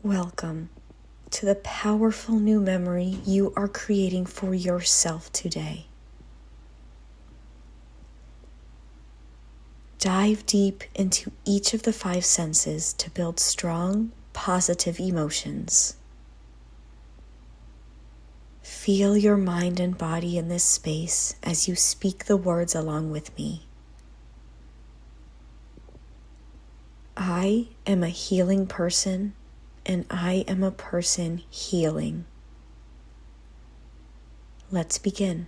Welcome to the powerful new memory you are creating for yourself today. Dive deep into each of the 5 senses to build strong, positive emotions. Feel your mind and body in this space as you speak the words along with me. I am a healing person, and I am a person healing. Let's begin.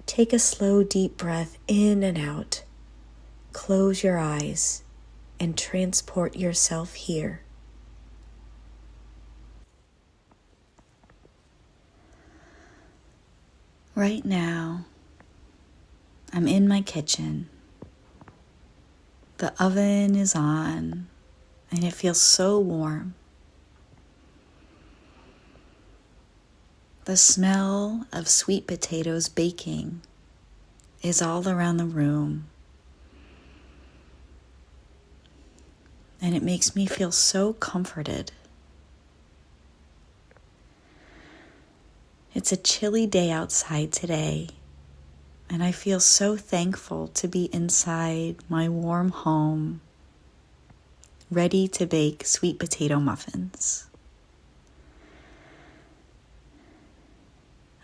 Take a slow, deep breath in and out. Close your eyes and transport yourself here. Right now, I'm in my kitchen. The oven is on, and it feels so warm. The smell of sweet potatoes baking is all around the room, and it makes me feel so comforted. It's a chilly day outside today, and I feel so thankful to be inside my warm home, ready to bake sweet potato muffins.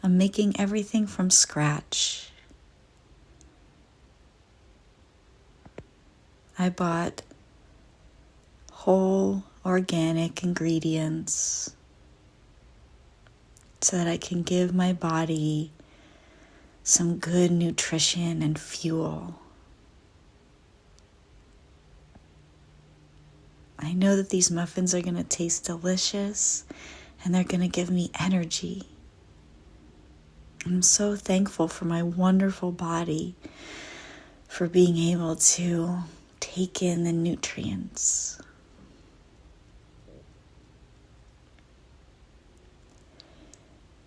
I'm making everything from scratch. I bought whole organic ingredients so that I can give my body some good nutrition and fuel. I know that these muffins are going to taste delicious and they're going to give me energy. I'm so thankful for my wonderful body for being able to take in the nutrients.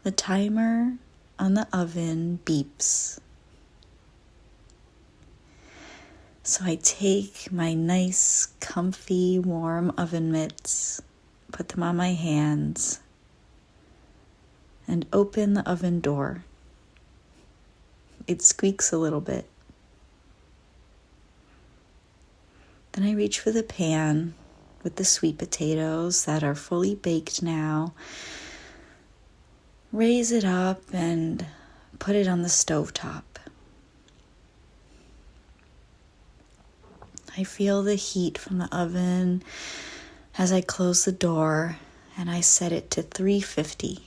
The timer on the oven beeps. So I take my nice, comfy, warm oven mitts, put them on my hands, and open the oven door. It squeaks a little bit. Then I reach for the pan with the sweet potatoes that are fully baked now, raise it up and put it on the stovetop. I feel the heat from the oven as I close the door, and I set it to 350.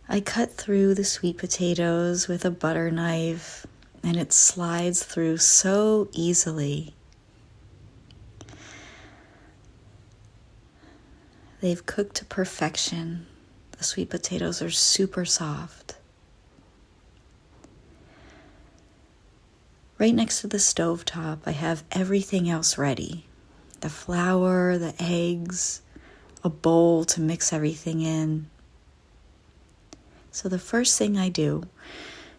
I cut through the sweet potatoes with a butter knife, and it slides through so easily. They've cooked to perfection. The sweet potatoes are super soft. Right next to the stovetop, I have everything else ready. The flour, the eggs, a bowl to mix everything in. So the first thing I do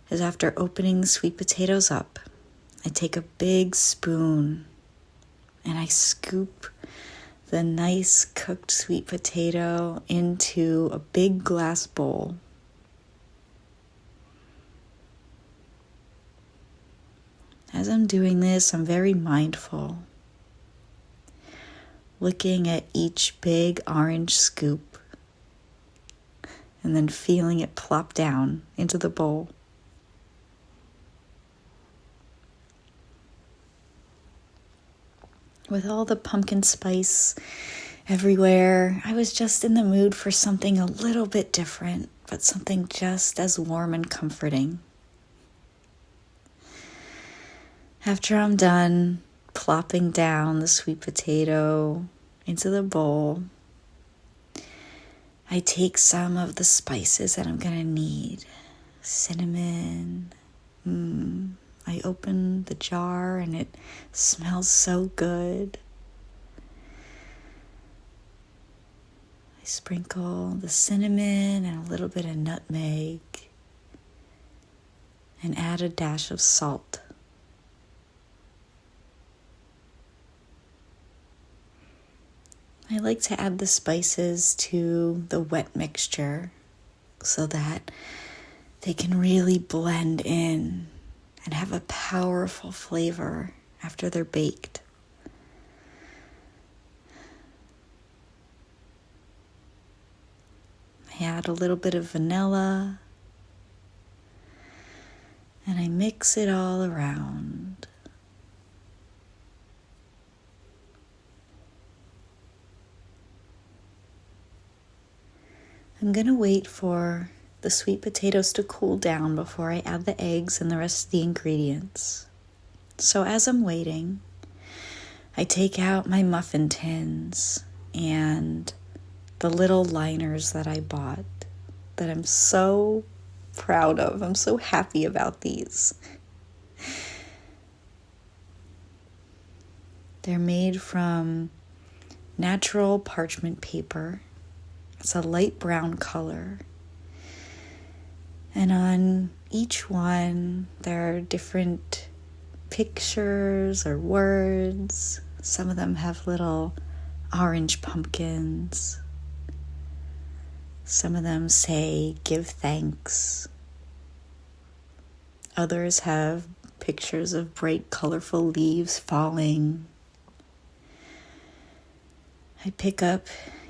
is, after opening the sweet potatoes up, I take a big spoon and I scoop the nice cooked sweet potato into a big glass bowl. As I'm doing this, I'm very mindful, looking at each big orange scoop and then feeling it plop down into the bowl. With all the pumpkin spice everywhere, I was just in the mood for something a little bit different, but something just as warm and comforting. After I'm done plopping down the sweet potato into the bowl, I take some of the spices that I'm going to need. Cinnamon. I open the jar and it smells so good. I sprinkle the cinnamon and a little bit of nutmeg. and add a dash of salt. I like to add the spices to the wet mixture so that they can really blend in and have a powerful flavor after they're baked. I add a little bit of vanilla and I mix it all around. I'm going to wait for the sweet potatoes to cool down before I add the eggs and the rest of the ingredients. So as I'm waiting, I take out my muffin tins and the little liners that I bought that I'm so proud of. I'm so happy about these. They're made from natural parchment paper. It's a light brown color. And on each one, there are different pictures or words. Some of them have little orange pumpkins. Some of them say, "Give thanks." Others have pictures of bright, colorful leaves falling. I pick up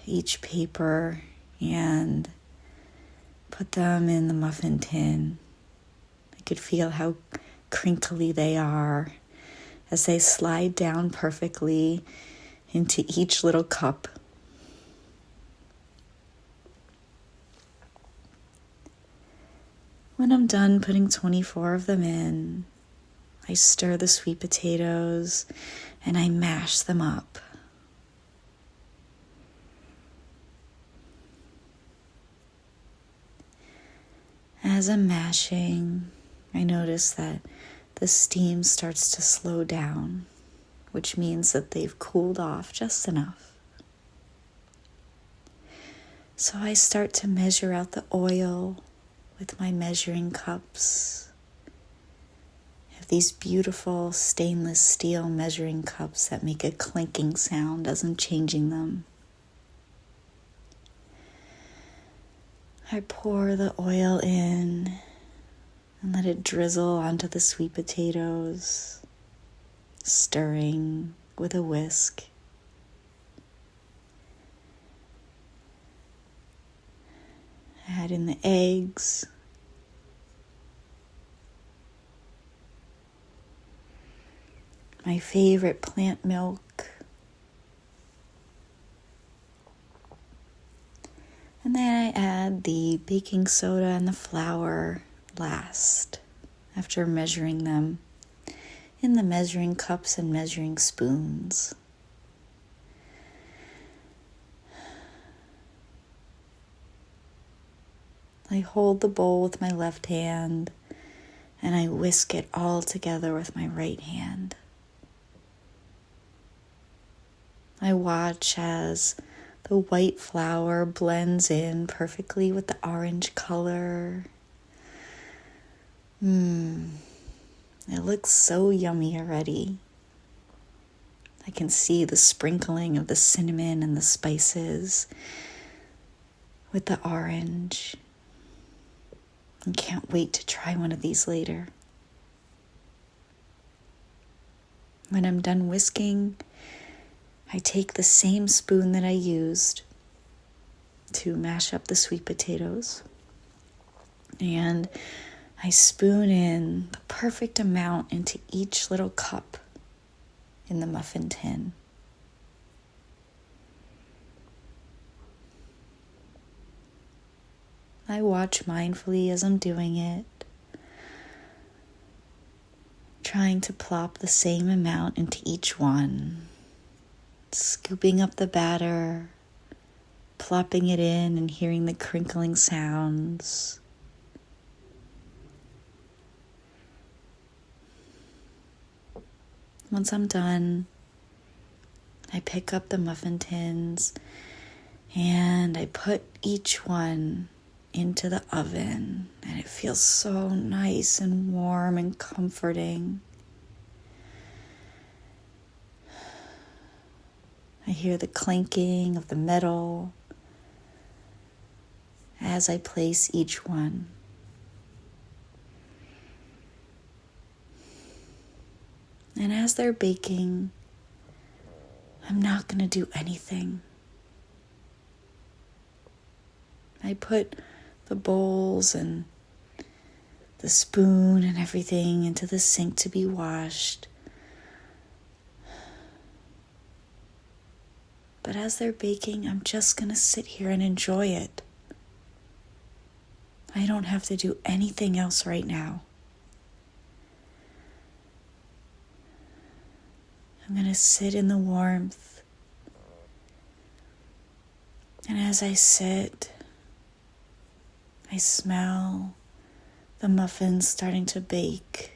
each paper and put them in the muffin tin. I could feel how crinkly they are as they slide down perfectly into each little cup. When I'm done putting 24 of them in, I stir the sweet potatoes and I mash them up. As I'm mashing, I notice that the steam starts to slow down, which means that they've cooled off just enough. So I start to measure out the oil with my measuring cups. I have these beautiful stainless steel measuring cups that make a clinking sound as I'm changing them. I pour the oil in and let it drizzle onto the sweet potatoes, stirring with a whisk. Add in the eggs. My favorite plant milk. And then I add the baking soda and the flour last, after measuring them in the measuring cups and measuring spoons. I hold the bowl with my left hand and I whisk it all together with my right hand. I watch as the white flour blends in perfectly with the orange color. It looks so yummy already. I can see the sprinkling of the cinnamon and the spices with the orange. I can't wait to try one of these later. When I'm done whisking, I take the same spoon that I used to mash up the sweet potatoes, and I spoon in the perfect amount into each little cup in the muffin tin. I watch mindfully as I'm doing it, trying to plop the same amount into each one, scooping up the batter, plopping it in and hearing the crinkling sounds. Once I'm done, I pick up the muffin tins and I put each one into the oven, and it feels so nice and warm and comforting. I hear the clinking of the metal as I place each one. And as they're baking, I'm not going to do anything. I put the bowls and the spoon and everything into the sink to be washed. But as they're baking, I'm just going to sit here and enjoy it. I don't have to do anything else right now. I'm going to sit in the warmth. And as I sit, I smell the muffins starting to bake.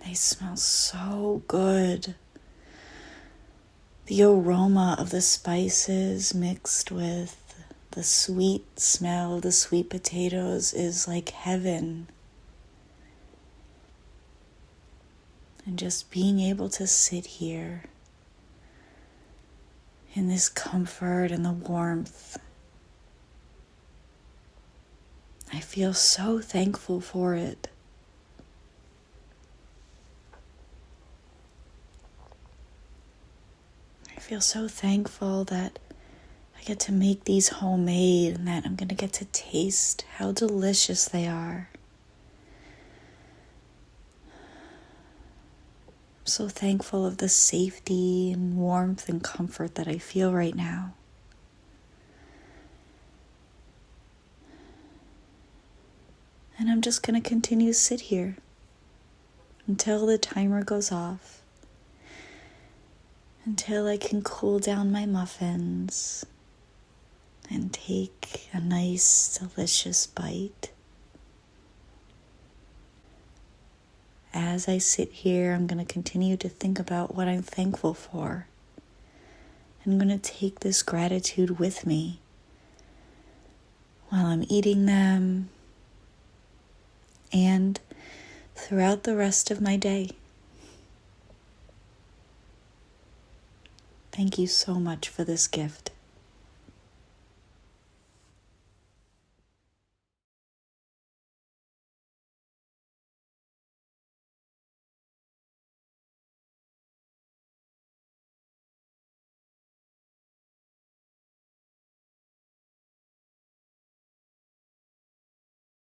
They smell so good. The aroma of the spices mixed with the sweet smell of the sweet potatoes is like heaven. And just being able to sit here in this comfort and the warmth, I feel so thankful for it. I feel so thankful that I get to make these homemade and that I'm going to get to taste how delicious they are. I'm so thankful of the safety and warmth and comfort that I feel right now. And I'm just going to continue to sit here until the timer goes off, until I can cool down my muffins and take a nice, delicious bite. As I sit here, I'm going to continue to think about what I'm thankful for. I'm going to take this gratitude with me while I'm eating them and throughout the rest of my day. Thank you so much for this gift.